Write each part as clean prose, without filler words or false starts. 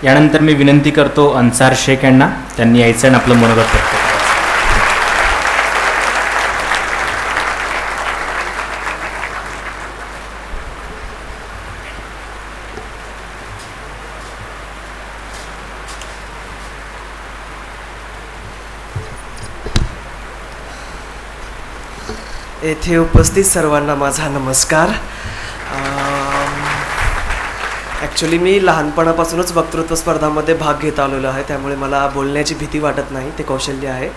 यानंतर मी विनंती करतो अन्सार शेख यांना, त्यांनी यायचं आणि आपलं मनोगत व्यक्त करायचं. येथे उपस्थित सर्वांना माझा नमस्कार. ॲक्च्युली मी लहानपणापासूनच वक्तृत्व स्पर्धांमध्ये भाग घेत आलेलो आहे, त्यामुळे मला बोलण्याची भीती वाटत नाही, ते कौशल्य आहे.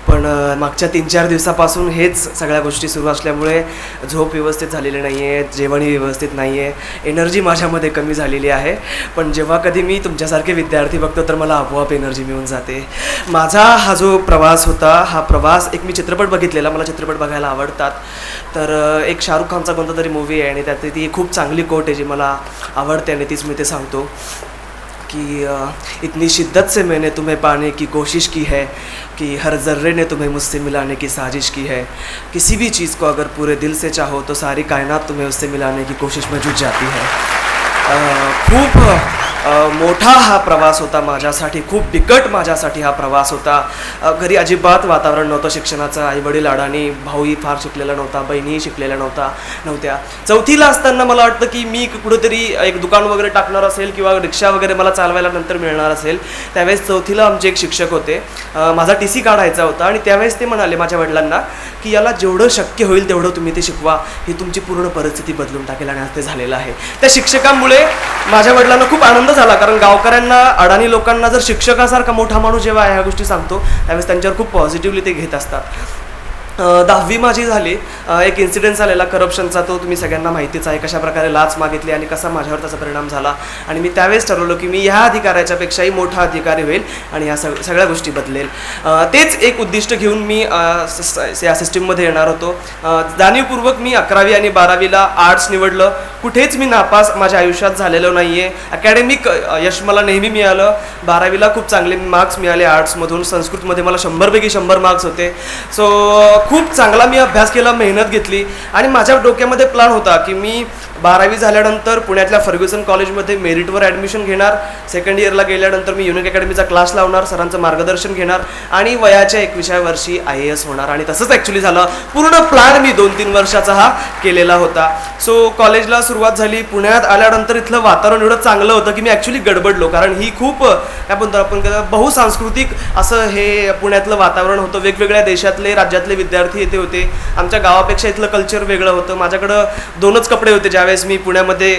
पण मागच्या 3-4 दिवसापासून हेच सगळ्या गोष्टी सुरू असल्यामुळे झोप व्यवस्थित झालेली नाही आहे, जेवणही व्यवस्थित नाही आहे, एनर्जी माझ्यामध्ये कमी झालेली आहे. पण जेव्हा कधी मी तुमच्यासारखे विद्यार्थी बघतो तर मला आपोआप एनर्जी मिळून जाते. माझा हा जो प्रवास होता, हा प्रवास एक मी चित्रपट बघितलेला, मला चित्रपट बघायला आवडतात. तर एक शाहरुख खानचा कोणता तरी मूवी आहे आणि त्यात ती खूप चांगली कोट आहे जी मला आवडते आणि तीच मी ते सांगतो कि इतनी शिद्दत से मैंने तुम्हें पाने की कोशिश की है कि हर ज़र्रे ने तुम्हें मुझसे मिलाने की साजिश की है. किसी भी चीज़ को अगर पूरे दिल से चाहो तो सारी कायनात तुम्हें उससे मिलाने की कोशिश में जुट जाती है. खूप मोठा हा प्रवास होता माझ्यासाठी, खूप बिकट माझ्यासाठी हा प्रवास होता. घरी अजिबात वातावरण नव्हतं शिक्षणाचं. आईवडील अडाणी, भाऊही फार शिकलेला नव्हता, बहिणीही शिकलेल्या नव्हत्या. 4थीला असताना मला वाटतं की मी कुठेतरी एक दुकान वगैरे टाकणार असेल किंवा रिक्षा वगैरे मला चालवायला नंतर मिळणार असेल. त्यावेळेस 4थीला आमचे एक शिक्षक होते, माझा TC काढायचा होता आणि त्यावेळेस ते म्हणाले माझ्या वडिलांना की याला जेवढं शक्य होईल तेवढं तुम्ही ते शिकवा, ही तुमची पूर्ण परिस्थिती बदलून टाकेल. आणि आज ते झालेलं आहे. त्या शिक्षकांमुळे माझ्या वडिलांना खूप आनंद झाला, कारण गावकऱ्यांना, अडाणी लोकांना जर शिक्षकासारखा मोठा माणूस जेव्हा ह्या गोष्टी सांगतो त्यावेळेस त्यांच्यावर खूप पॉझिटिव्हली ते घेत असतात. 10वी माझी झाली. एक इन्सिडेन्स आलेला करप्शनचा, तो तुम्ही सगळ्यांना माहितीच आहे, कशा प्रकारे लाच मागितली आणि कसा माझ्यावर त्याचा परिणाम झाला. आणि मी त्यावेळेस ठरवलं की मी ह्या अधिकाऱ्याच्यापेक्षाही मोठा अधिकारी होईल आणि ह्या सगळ्या गोष्टी बदलेल. तेच एक उद्दिष्ट घेऊन मी या सिस्टीममध्ये येणार होतो. जाणीवपूर्वक मी 11वी आणि 12वीला आर्ट्स निवडलं. कुठेच मी नापास माझ्या आयुष्यात झालेलो नाही आहे. अकॅडमिक यश मला नेहमी मिळालं. 12वीला खूप चांगले मार्क्स मिळाले आर्ट्समधून. संस्कृतमध्ये मला 100पैकी 100 मार्क्स होते. सो खूप चांगला मी अभ्यास केला, मेहनत घेतली आणि माझ्या डोक्यामध्ये प्लॅन होता की मी 12वी झाल्यानंतर पुण्यातल्या फर्ग्युसन कॉलेजमध्ये मेरिटवर ॲडमिशन घेणार. सेकंड इयरला गेल्यानंतर मी युनिक अकॅडमीचा क्लास लावणार, सरांचं मार्गदर्शन घेणार आणि वयाच्या 21व्या वर्षी IAS होणार. आणि तसंच ॲक्च्युली झालं. पूर्ण प्लॅन मी 2-3 वर्षाचा हा केलेला होता. सो कॉलेजला सुरुवात झाली. पुण्यात आल्यानंतर इथलं वातावरण एवढं चांगलं होतं की मी ॲक्च्युली गडबडलो, कारण ही खूप आपण बहुसांस्कृतिक असं हे पुण्यातलं वातावरण होतं. वेगवेगळ्या देशातले, राज्यातले विद्यार्थी येथे होते. आमच्या गावापेक्षा इथलं कल्चर वेगळं होतं. माझ्याकडं 2च कपडे होते ज्यावेळेस मी पुण्यामध्ये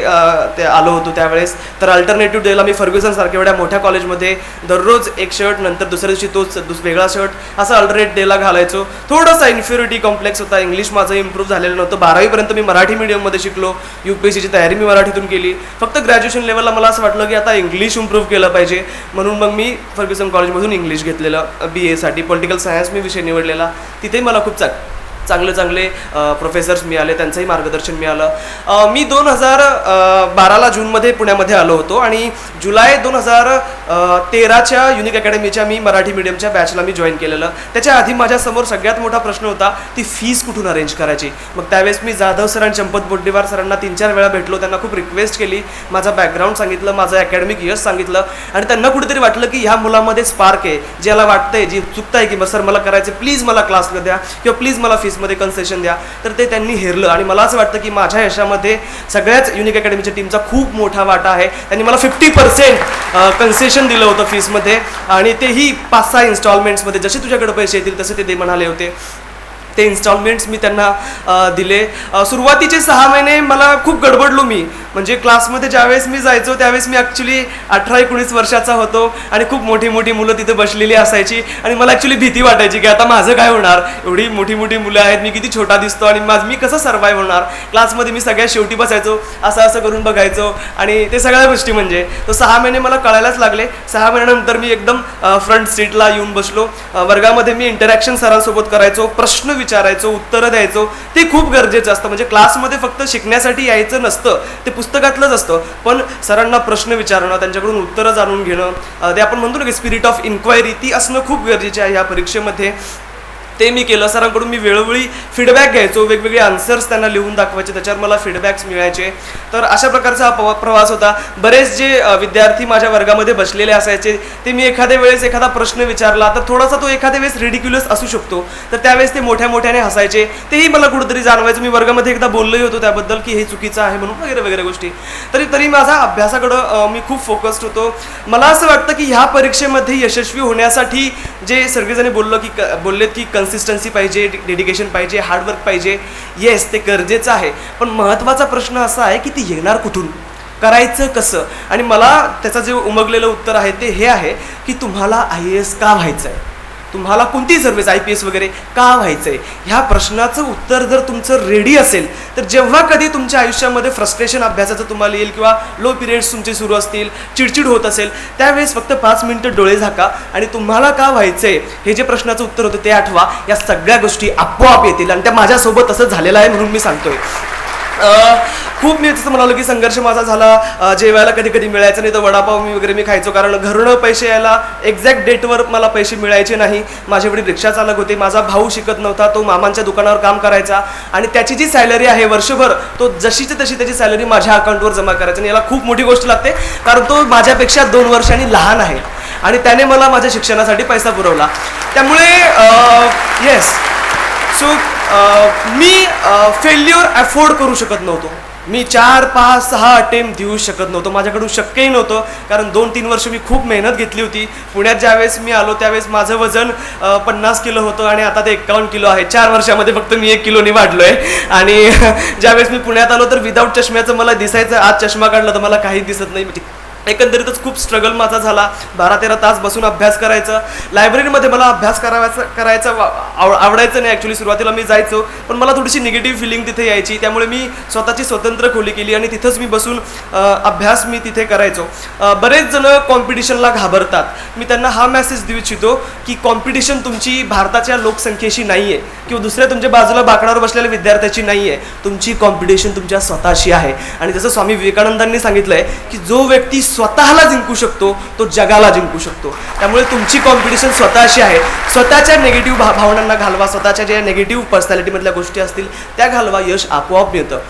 ते आलो होतो त्यावेळेस. तर अल्टरनेटिव्ह डेला मी फर्ग्युसन सारख्या एवढ्या मोठ्या कॉलेजमध्ये दररोज एक शर्ट, नंतर दुसऱ्या दिवशी तोच वेगळा शर्ट, असं अल्टरनेट डेला घालायचो. थोडासा इन्फ्युरिटी कॉम्प्लेक्स होता. इंग्लिश माझं इम्प्रूव्ह झालेलं नव्हतं. 12वीपर्यंत मी मराठी मीडियममध्ये शिकलो. UPSCची तयारी मी मराठीतून केली. फक्त ग्रॅज्युएशन लेवलला मला असं वाटलं की आता इंग्लिश इम्प्रूव्ह केलं पाहिजे, म्हणून मग मी फर्ग्युसन कॉलेजमधून इंग्लिश घेतलेलं. BA साठी पॉलिटिकल सायन्स मी विषय निवडलेला. तिथेही मला खूप चांगले प्रोफेसर्स मिळाले, त्यांचंही मार्गदर्शन मिळालं. मी 2012ला जूनमध्ये पुण्यामध्ये आलो होतो आणि जुलै 2013च्या युनिक अकॅडमीच्या मी मराठी मीडियमच्या बॅचला मी जॉईन केलेलं. त्याच्या आधी माझ्यासमोर सगळ्यात मोठा प्रश्न होता ती फीस कुठून अरेंज करायची. मग त्यावेळेस मी जाधव सर आणि चंपत बोड्डेवार सरांना 3-4 वेळा भेटलो. त्यांना खूप रिक्वेस्ट केली, माझा बॅकग्राऊंड सांगितलं, माझं अकॅडमिक यश सांगितलं आणि त्यांना कुठेतरी वाटलं की ह्या मुलामध्ये स्पार्क आहे, ज्याला वाटतंय, जी चुकतं आहे की बस सर मला करायचं, प्लीज मला क्लास द्या किंवा प्लीज मला फीसमध्ये कन्सेशन द्या. तर ते त्यांनी हेरलं आणि मला असं वाटतं की माझ्या यशामध्ये सगळ्याच युनिक अकॅडमीच्या टीमचा खूप मोठा वाटा आहे. त्यांनी मला 50% कन्सेशन दिलं होतं फीसमध्ये आणि तेही 5-6 इन्स्टॉलमेंट्समध्ये. जसे तुझ्याकडे पैसे येतील तसे ते म्हणाले होते. ते इन्स्टॉलमेंट्स मी त्यांना दिले. सुरुवातीचे 6 महिने मला खूप गडबडलो मी. म्हणजे क्लासमध्ये ज्यावेळेस मी जायचो त्यावेळेस मी ॲक्च्युली 18-19 वर्षाचा होतो आणि खूप मोठी मुलं तिथे बसलेली असायची आणि मला ॲक्च्युली भीती वाटायची की आता माझं काय होणार, एवढी मोठी मुलं आहेत, मी किती छोटा दिसतो आणि मी कसं सर्वाईव्ह होणार. क्लासमध्ये मी सगळ्यात शेवटी बसायचो, असं करून बघायचो आणि ते सगळ्या गोष्टी म्हणजे तो 6 महिने मला कळायलाच लागले. 6 महिन्यानंतर मी एकदम फ्रंट सीटला येऊन बसलो. वर्गामध्ये मी इंटरॅक्शन सरांसोबत करायचो, प्रश्न विचारायचो, उत्तरं द्यायचो. ते खूप गरजेचं असतं. म्हणजे क्लासमध्ये फक्त शिकण्यासाठी यायचं नसतं, ते पुस्तकातलंच असतं, पण सरांना प्रश्न विचारणं, त्यांच्याकडून उत्तरं जाणून घेणं, ते आपण म्हणतो ना की स्पिरिट ऑफ इन्क्वायरी, ती असणं खूप गरजेची आहे या परीक्षेमध्ये. ते मी केलं. सरांकडून मी वेळोवेळी फीडबॅक घ्यायचो, वेगवेगळे आन्सर्स त्यांना लिहून दाखवायचे, त्याच्यावर मला फीडबॅक्स मिळायचे. तर अशा प्रकारचा हा प्रवास होता. बरेच जे विद्यार्थी माझ्या वर्गामध्ये बसलेले असायचे ते मी एखाद्या वेळेस एखादा प्रश्न विचारला तर थोडासा तो एखाद्या वेळेस रिडिक्युलस असू शकतो, तर त्यावेळेस ते मोठ्या मोठ्याने हसायचे. तेही मला कुठेतरी जाणवायचं. मी वर्गामध्ये एकदा बोललोही होतो त्याबद्दल की हे चुकीचं आहे म्हणून वगैरे वगैरे गोष्टी. तरी माझा अभ्यासाकडं मी खूप फोकस्ड होतो. मला असं वाटतं की ह्या परीक्षेमध्ये यशस्वी होण्यासाठी जे सगळेजण बोललेत की कन्सिस्टन्सी पाहिजे, डेडिकेशन पाहिजे, हार्डवर्क पाहिजे. येस, ते गरजेचं आहे. पण महत्त्वाचा प्रश्न असा आहे की ती येणार कुठून, करायचं कसं. आणि मला त्याचं जे उमगलेलं उत्तर आहे ते हे आहे की तुम्हाला IAS का व्हायचं आहे, तुम्हाला कोणती सर्व्हिस IPS वगैरे का व्हायचं आहे, ह्या प्रश्नाचं उत्तर जर तुमचं रेडी असेल तर जेव्हा कधी तुमच्या आयुष्यामध्ये फ्रस्ट्रेशन अभ्यासाचं तुम्हाला येईल किंवा लो पिरियड्स तुमचे सुरू असतील, चिडचिड होत असेल, त्यावेळेस फक्त 5 मिनिटं डोळे झाका आणि तुम्हाला का व्हायचं आहे हे जे प्रश्नाचं उत्तर होतं ते आठवा. या सगळ्या गोष्टी आपोआप येतील आणि त्या माझ्यासोबत असं झालेलं आहे म्हणून मी सांगतोय. खूप मी तसं म्हणालो की संघर्ष माझा झाला. जेवायला कधी कधी मिळायचं नाही तर वडापाव मी खायचो, कारण घरून पैसे यायला एक्झॅक्ट डेटवर मला पैसे मिळायचे नाही. माझे वडील रिक्षा चालक होते, माझा भाऊ शिकत नव्हता, तो मामांच्या दुकानावर काम करायचा आणि त्याची जी सॅलरी आहे वर्षभर तो जशीची तशी त्याची सॅलरी माझ्या अकाउंटवर जमा करायची. आणि याला खूप मोठी गोष्ट लागते कारण तो माझ्यापेक्षा 2 वर्षांनी लहान आहे आणि त्याने मला माझ्या शिक्षणासाठी पैसा पुरवला. त्यामुळे येस, सो मी फेल्युअर अफोर्ड करू शकत नव्हतो. मी 4, 5, 6 अटेम्प्ट देऊ शकत नव्हतो, माझ्याकडून शक्यही नव्हतं. कारण 2-3 वर्ष मी खूप मेहनत घेतली होती. पुण्यात ज्यावेळेस मी आलो त्यावेळेस माझं वजन 50 किलो होतं आणि आता ते 51 किलो आहे. 4 वर्षामध्ये फक्त मी 1 किलोनी वाढलो आहे. आणि ज्यावेळेस मी पुण्यात आलो तर विदाऊट चष्म्याचं मला दिसायचं, आज चष्मा काढला तर मला काहीच दिसत नाही. एकंदरीतच खूप स्ट्रगल माझा झाला. 12-13 तास बसून अभ्यास करायचं. लायब्ररीमध्ये मला अभ्यास करायचा आवडायचं नाही. ॲक्च्युली सुरुवातीला मी जायचो पण मला थोडीशी निगेटिव्ह फिलिंग तिथे यायची. त्यामुळे मी स्वतःची स्वतंत्र खोली केली आणि तिथंच मी बसून अभ्यास मी तिथे करायचो. बरेच जण कॉम्पिटिशनला घाबरतात. मी त्यांना हा मेसेज देऊ इच्छितो की कॉम्पिटिशन तुमची भारताच्या लोकसंख्येशी नाही आहे किंवा दुसऱ्या तुमच्या बाजूला बाकडावर बसलेल्या विद्यार्थ्याची नाही आहे. तुमची कॉम्पिटिशन तुमच्या स्वतःशी आहे. आणि जसं स्वामी विवेकानंदांनी सांगितलं आहे की जो व्यक्ती स्वतःला जिंकू शकतो तो जगाला जिंकू शकतो. त्यामुळे तुमची कॉम्पिटिशन स्वतःशी आहे. स्वतःच्या निगेटिव्ह भावनांना घालवा, स्वतःच्या ज्या निगेटिव्ह पर्सनॅलिटीमधल्या गोष्टी असतील त्या घालवा, यश आपोआप मिळतं.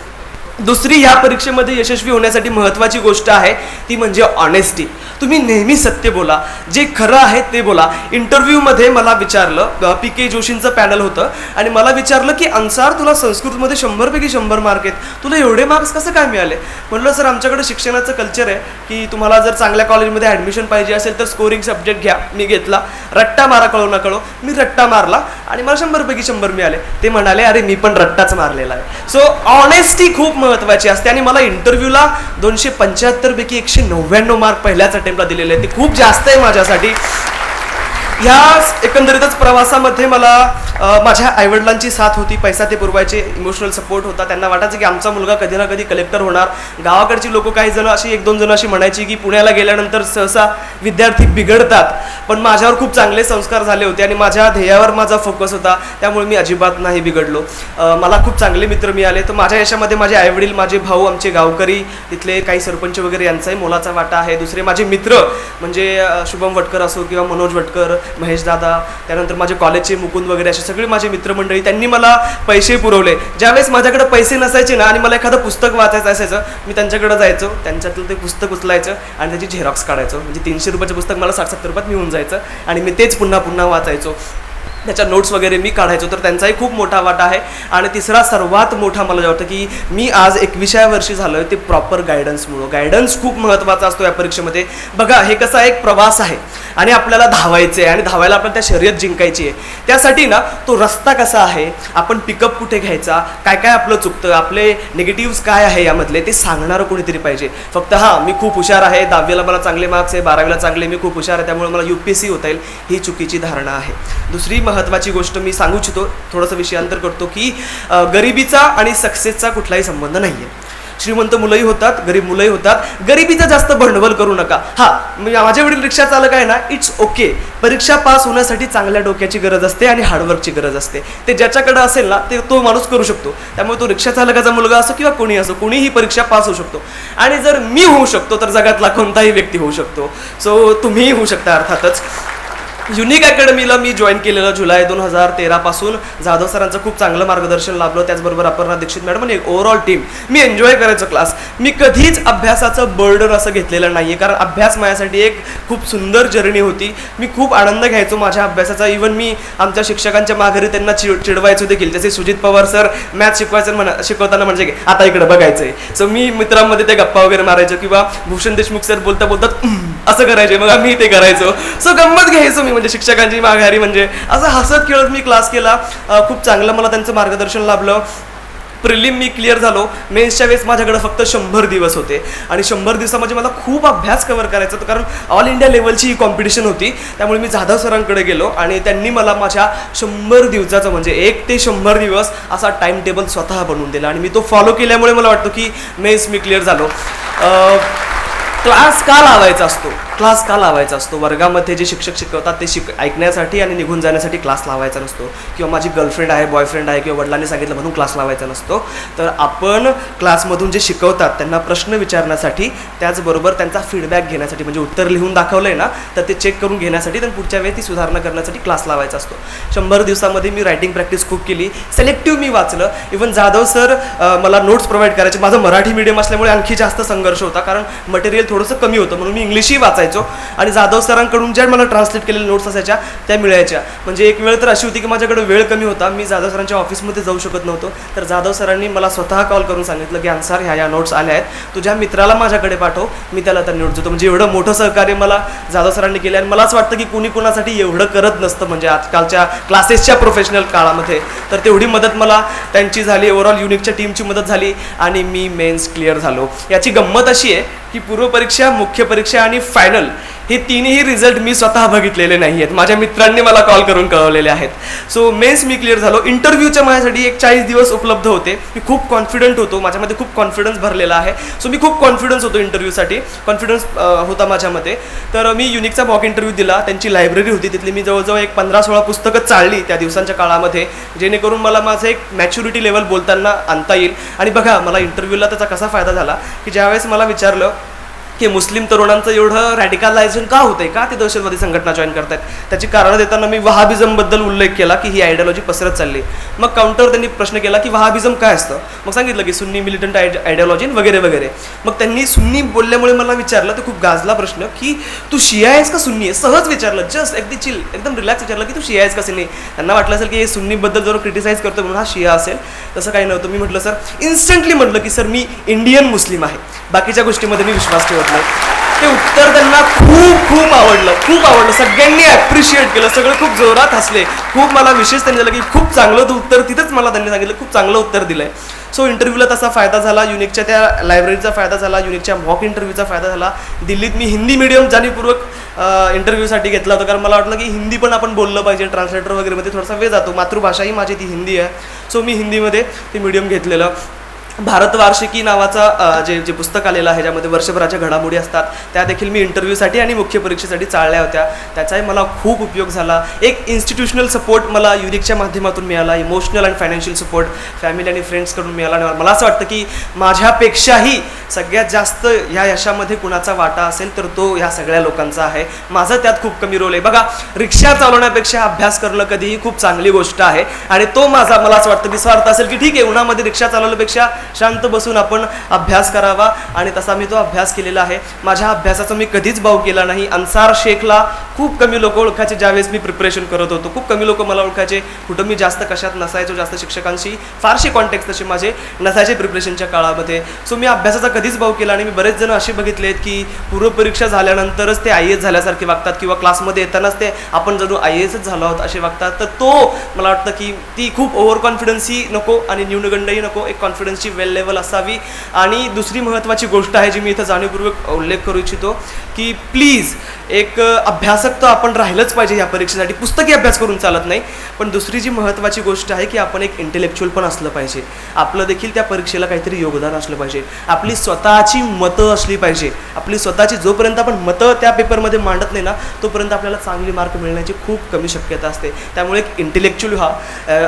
दुसरी ह्या परीक्षेमध्ये यशस्वी होण्यासाठी महत्त्वाची गोष्ट आहे ती म्हणजे ऑनेस्टी. तुम्ही नेहमी सत्य बोला, जे खरं आहे ते बोला. इंटरव्ह्यूमध्ये मला विचारलं, PK जोशींचं पॅनल होतं आणि मला विचारलं की अन्सार तुला संस्कृतमध्ये 100 पैकी 100 मार्क आहेत, तुला एवढे मार्क्स कसं काय मिळाले. म्हटलं सर आमच्याकडे शिक्षणाचं कल्चर आहे की तुम्हाला जर चांगल्या कॉलेजमध्ये ॲडमिशन पाहिजे असेल तर स्कोरिंग सब्जेक्ट घ्या. मी घेतला, रट्टा मारा कळो ना कळो, मी रट्टा मारला आणि मला 100 पैकी 100 मिळाले. ते म्हणाले अरे मी पण रट्टाच मारलेला आहे. सो ऑनेस्टी खूप महत्त्वाची असते. आणि मला इंटरव्ह्यूला 275 पैकी 199 मार्क पहिल्याच अटेम्प्टला दिलेले आहेत. ते खूप जास्त आहे माझ्यासाठी. ह्या एकंदरीतच प्रवासामध्ये मला माझ्या आईवडिलांची साथ होती, पैसा ते पुरवायचे, इमोशनल सपोर्ट होता. त्यांना वाटायचं की आमचा मुलगा कधी ना कधी कलेक्टर होणार. गावाकडची लोक काही जण अशी 1-2 जण अशी म्हणायची की पुण्याला गेल्यानंतर सहसा विद्यार्थी बिघडतात. पण माझ्यावर खूप चांगले संस्कार झाले होते आणि माझ्या ध्येयावर माझा फोकस होता. त्यामुळे मी अजिबात नाही बिघडलो. मला खूप चांगले मित्र मिळाले. तर माझ्या यशामध्ये माझे आईवडील, माझे भाऊ, आमचे गावकरी, तिथले काही सरपंच वगैरे यांचाही मोलाचा वाटा आहे. दुसरे माझे मित्र म्हणजे शुभम वटकर असो किंवा मनोज वटकर, महेश दादा, त्यानंतर माझे कॉलेजचे मुकुंद वगैरे असे सगळे माझे मित्रमंडळी, त्यांनी मला पैसे पुरवले. ज्यावेळेस माझ्याकडे पैसे नसायचे ना आणि मला एखादं पुस्तक वाचायचं असायचं, मी त्यांच्याकडे जायचो, त्यांच्यातलं ते पुस्तक उचलायचं आणि त्याची झेरॉक्स काढायचो. म्हणजे 300 रुपयाचं पुस्तक मला 60-70 रुपयात मिळून जायचं आणि मी तेच पुन्हा पुन्हा वाचायचो. त्याच्या नोट्स वगैरे मी काढायचो. तर त्यांचाही खूप मोठा वाटा आहे. आणि तिसरा सर्वात मोठा मला वाटतं की मी आज 21व्या वर्षी झालो आहे ते प्रॉपर गायडन्समुळं. गायडन्स खूप महत्त्वाचा असतो या परीक्षेमध्ये. बघा हे कसा एक प्रवास आहे आणि आपल्याला धावायचं आहे आणि धावायला आपल्याला त्या शर्यत जिंकायची आहे. त्यासाठी ना तो रस्ता कसा आहे, आपण पिकअप कुठे घ्यायचा, काय काय आपलं चुकतं, आपले निगेटिव्स काय आहे यामधले ते सांगणारं कोणीतरी पाहिजे. फक्त मी खूप हुशार आहे, 10वीला मला चांगले मार्क्स आहे, 12वीला चांगले, मी खूप हुशार आहे त्यामुळे मला UPSC होता येईल, ही चुकीची धारणा आहे. दुसरी महत्त्वाची गोष्ट मी सांगू इच्छितो, थोडंसं विषयांतर करतो, की गरिबीचा आणि सक्सेसचा कुठलाही संबंध नाही आहे. श्रीमंत मुलंही होतात, गरीब मुलंही होतात. गरिबीचं जास्त भांडवल करू नका. माझे वडील रिक्षा चालक आहे ना, इट्स ओके. परीक्षा पास होण्यासाठी चांगल्या डोक्याची गरज असते आणि हार्डवर्कची गरज असते. ते ज्याच्याकडे असेल ना ते तो माणूस करू शकतो. त्यामुळे तो रिक्षा चालकाचा मुलगा असो किंवा कोणी असो, कोणीही परीक्षा पास होऊ शकतो. आणि जर मी होऊ शकतो तर जगातला कोणताही व्यक्ती होऊ शकतो. सो तुम्हीही होऊ शकता अर्थातच. युनिक अकॅडमीला मी जॉईन केलेलं जुलै 2013 पासून. जाधव सरांचं खूप चांगलं मार्गदर्शन लाभलं, त्याचबरोबर अपर्णा दीक्षित मॅडम आणि एक ओव्हरऑल टीम. मी एन्जॉय करायचो क्लास. मी कधीच अभ्यासाचं बर्डन असं घेतलेलं नाही आहे, कारण अभ्यास माझ्यासाठी एक खूप सुंदर जर्नी होती. मी खूप आनंद घ्यायचो माझ्या अभ्यासाचा. इव्हन मी आमच्या शिक्षकांच्या माघारी त्यांना चिडवायचो देखील. जसे सुजित पवार सर मॅथ शिकवताना म्हणजे आता इकडे बघायचंय, सो मी मित्रांमध्ये ते गप्पा वगैरे मारायचो, किंवा भूषण देशमुख सर बोलतात असं करायचे, मग आम्ही ते करायचो. सो गंमत घ्यायचो मी, म्हणजे शिक्षकांची माघारी म्हणजे असं हसत खेळत मी क्लास केला. खूप चांगलं मला त्यांचं मार्गदर्शन लाभलं. प्रिलिम मी क्लिअर झालो. मेन्सच्या वेळेस माझ्याकडे फक्त 100 दिवस होते, आणि 100 दिवसामध्ये मला खूप अभ्यास कव्हर करायचा होता, कारण ऑल इंडिया लेवलची ही कॉम्पिटिशन होती. त्यामुळे मी जाधव सरांकडे गेलो आणि त्यांनी मला माझ्या 100 दिवसाचं म्हणजे 1 ते 100 दिवस असा टाईम टेबल स्वतः बनवून दिला, आणि मी तो फॉलो केल्यामुळे मला वाटतं की मेन्स मी क्लिअर झालो. क्लास का लावायचा असतो? क्लास का लावायचा असतो? वर्गामध्ये जे शिक्षक शिकवतात ते ऐकण्यासाठी आणि निघून जाण्यासाठी क्लास लावायचा नसतो, किंवा माझी गर्लफ्रेंड आहे, बॉयफ्रेंड आहे, किंवा वडिलांनी सांगितलं म्हणून क्लास लावायचा नसतो. तर आपण क्लासमधून जे शिकवतात त्यांना प्रश्न विचारण्यासाठी, त्याचबरोबर त्यांचा फीडबॅक घेण्यासाठी, म्हणजे उत्तर लिहून दाखवलं आहे ना तर ते चेक करून घेण्यासाठी, तर पुढच्या वेळी ती सुधारणा करण्यासाठी क्लास लावायचा असतो. 100 दिवसामध्ये मी रायटिंग प्रॅक्टिस खूप केली. सिलेक्टिव्ह मी वाचलं. इव्हन जाधव सर मला नोट्स प्रोव्हाइड करायचे. माझं मराठी मीडियम असल्यामुळे आणखी जास्त संघर्ष होता, कारण मटेरियल थोडंसं कमी होतं, म्हणून मी इंग्लिशही वाचायचो, आणि जाधव सरांकडून ज्या मला ट्रान्सलेट केलेल्या नोट्स असायच्या त्या मिळायच्या. म्हणजे एक वेळ तर अशी होती की माझ्याकडे वेळ कमी होता, मी जाधव सरांच्या ऑफिसमध्ये जाऊ शकत नव्हतो. तर जाधव सरांनी मला स्वतः कॉल करून सांगितलं की अन्सार ह्या नोट्स आल्या आहेत, तुझ्या मित्राला माझ्याकडे पाठव, मी त्याला त्या नोट्स देतो. म्हणजे एवढं मोठं सहकार्य मला जाधव सरांनी केलं, आणि मला असं वाटतं की कुणी कुणासाठी एवढं करत नसतं म्हणजे आजकालच्या क्लासेसच्या प्रोफेशनल काळामध्ये. तर तेवढी मदत मला त्यांची झाली. ओव्हरऑल युनिकच्या टीमची मदत झाली, आणि मी मेन्स क्लिअर झालो. याची गंमत अशी आहे की पूर्वपरीक्षा, मुख्य परीक्षा आणि फायनल हे तिन्ही रिझल्ट मी स्वतः बघितलेले नाही आहेत, माझ्या मित्रांनी मला कॉल करून कळवलेले आहेत. सो मेन्स मी क्लिअर झालो. इंटरव्ह्यूच्या माझ्यासाठी एक 40 दिवस उपलब्ध होते. मी खूप कॉन्फिडंट होतो, माझ्यामध्ये खूप कॉन्फिडन्स भरलेला आहे. सो मी खूप कॉन्फिडन्स होतो इंटरव्ह्यूसाठी, कॉन्फिडन्स होता माझ्यामध्ये. तर मी युनिकचा मॉक इंटरव्ह्यू दिला. त्यांची लायब्ररी होती, तिथली मी जवळजवळ एक 15-16 पुस्तकं चाळली त्या दिवसांच्या काळामध्ये, जेणेकरून मला माझं एक मॅच्युरिटी लेवल बोलताना आणता येईल. आणि बघा, मला इंटरव्ह्यूला त्याचा कसा फायदा झाला की ज्यावेळेस मला विचारलं की मुस्लिम तरुणांचं एवढं रॅडिकलायझेशन का होतंय, का ते दहशतवादी संघटना जॉईन करतायत, त्याची कारणं देताना मी वहाबिझमबद्दल उल्लेख केला की ही आयडियोलॉजी पसरत चालली. मग काउंटर त्यांनी प्रश्न केला की वहाबिझम काय असतं, मग सांगितलं की सुन्नी मिलिटंट आयडियोलॉजी वगैरे वगैरे. मग त्यांनी सुन्नी बोलल्यामुळे मला विचारलं, तर खूप गाजला प्रश्न की तू शिया आहेस का सुन्नी आहे, सहज विचारलं, जस्ट अगदी चिल, एकदम रिलॅक्स विचारलं की तू शिया आहेस का सुन्नी. त्यांना वाटलं असेल की हे सुन्नीबद्दल जर क्रिटिसाइज करतो म्हणून हा शिया असेल, तसं काही नव्हतं. मी म्हटलं सर, इन्स्टंटली म्हटलं की सर मी इंडियन मुस्लिम आहे, बाकीच्या गोष्टीमध्ये मी विश्वास ठेवत नाही. ते उत्तर त्यांना खूप आवडलं. सगळ्यांनी ॲप्रिशिएट केलं, सगळे खूप जोरात हसले. खूप मला विशेष त्यांनी झालं की खूप चांगलं तू उत्तर, तिथंच मला त्यांनी सांगितलं खूप चांगलं उत्तर दिलंय. सो इंटरव्ह्यूला तसा फायदा झाला, युनिकच्या त्या लायब्ररीचा फायदा झाला, युनिकच्या मॉक इंटरव्ह्यूचा फायदा झाला. दिल्लीत मी हिंदी मीडियम जाणीवपूर्वक इंटरव्ह्यूसाठी घेतला होता, कारण मला वाटलं की हिंदी पण आपण बोललं पाहिजे, ट्रान्सलेटर वगैरेमध्ये थोडासा वेळ जातो, मातृभाषाही माझी ती हिंदी आहे. सो मी हिंदीमध्ये ते मीडियम घेतलेलं. भारतवार्षिकी नावाचा जे पुस्तक आलेलं आहे, ज्यामध्ये वर्षभराच्या घडामोडी असतात, त्या देखील मी इंटरव्ह्यूसाठी आणि मुख्य परीक्षेसाठी चाळल्या होत्या. त्याचाही मला खूप उपयोग झाला. एक इन्स्टिट्यूशनल सपोर्ट मला युनिकच्या माध्यमातून मिळाला, इमोशनल आणि फायनान्शियल सपोर्ट फॅमिली आणि फ्रेंड्सकडून मिळाला. आणि मला असं वाटतं की माझ्यापेक्षाही सगळ्यात जास्त ह्या यशामध्ये कुणाचा वाटा असेल तर तो ह्या सगळ्या लोकांचा आहे. माझं त्यात खूप कमी रोल आहे. बघा, रिक्षा चालवण्यापेक्षा अभ्यास करणं कधीही खूप चांगली गोष्ट आहे, आणि तो माझा, मला असं वाटतं, निस्वार्थ असेल की ठीक आहे, उन्हामध्ये रिक्षा चालवल्यापेक्षा शांत बसून आपण अभ्यास करावा, आणि तसा मी तो अभ्यास केलेला आहे. माझ्या अभ्यासाचा मी कधीच भाव केला नाही. अन्सार शेखला खूप कमी लोक ओळखायचे ज्यावेळेस मी प्रिपरेशन करत होतो, खूप कमी लोक मला ओळखायचे. कुठं मी जास्त कशात नसायचो, जास्त शिक्षकांशी फारसे कॉन्टॅक्ट तसे माझे नसायचे प्रिपरेशनच्या काळामध्ये. सो मी अभ्यासाचा कधीच भाव केला. आणि मी बरेच जण असे बघितले आहेत की पूर्वपरीक्षा झाल्यानंतरच ते IAS झाल्यासारखे वागतात, किंवा क्लासमध्ये येतानाच ते आपण जणू IASच झालो आहोत असे वागतात. तर तो मला वाटतं की ती खूप ओव्हर कॉन्फिडन्सही नको आणि न्यूनगंडही नको, एक कॉन्फिडन्सची वेल लेवल असावी. आणि दुसरी महत्त्वाची गोष्ट आहे जी मी इथं जाणीवपूर्वक उल्लेख करू इच्छितो की प्लीज, एक अभ्यासक तर आपण राहिलंच पाहिजे या परीक्षेसाठी, पुस्तकी अभ्यास करून चालत नाही. पण दुसरी जी महत्त्वाची गोष्ट आहे की आपण एक इंटेलेक्च्युअल पण असलं पाहिजे. आपलं देखील त्या परीक्षेला काहीतरी योगदान असलं पाहिजे. आपली स्वतःची मतं असली पाहिजे. आपली स्वतःची, जोपर्यंत आपण मतं त्या पेपरमध्ये मांडत नाही ना, तोपर्यंत आपल्याला चांगली मार्क मिळण्याची खूप कमी शक्यता असते. त्यामुळे एक इंटेलेक्च्युअल व्हा,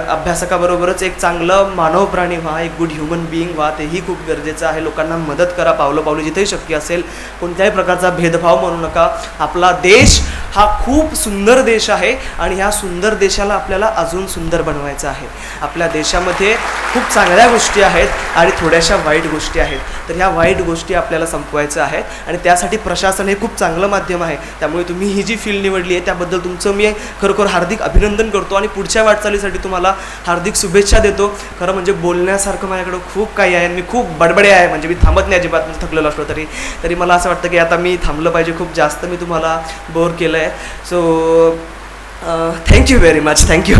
अभ्यासकाबरोबरच एक चांगलं मानव प्राणी व्हा, एक गुड ह्युमन बिईंग व्हा, तेही खूप गरजेचं आहे. लोकांना मदत करा पावलोपावली जिथेही शक्य असेल. कोणत्याही प्रकारचा भेदभाव म्हणू नका. आपला देश हा खूप सुंदर देश आहे आणि ह्या सुंदर देशाला आपल्याला अजून सुंदर बनवायचं आहे. आपल्या देशामध्ये खूप चांगल्या गोष्टी आहेत आणि थोड्याशा वाईट गोष्टी आहेत. तर ह्या वाईट गोष्टी आपल्याला संपवायच्या आहेत आणि त्यासाठी प्रशासन हे खूप चांगलं माध्यम आहे. त्यामुळे तुम्ही ही जी फील्ड निवडली आहे त्याबद्दल तुमचं मी खरोखर हार्दिक अभिनंदन करतो आणि पुढच्या वाटचालीसाठी तुम्हाला हार्दिक शुभेच्छा देतो. खरं म्हणजे बोलण्यासारखं माझ्याकडं खूप काही आहे. मी खूप बडबडे आहे, म्हणजे मी थांबत नाही अजिबात. मी थकलेलो असलो तरी मला असं वाटतं की आता मी थांबलं पाहिजे. खूप जास्त मी तुम्हाला बोर केलं आहे. So thank you very much. Thank you.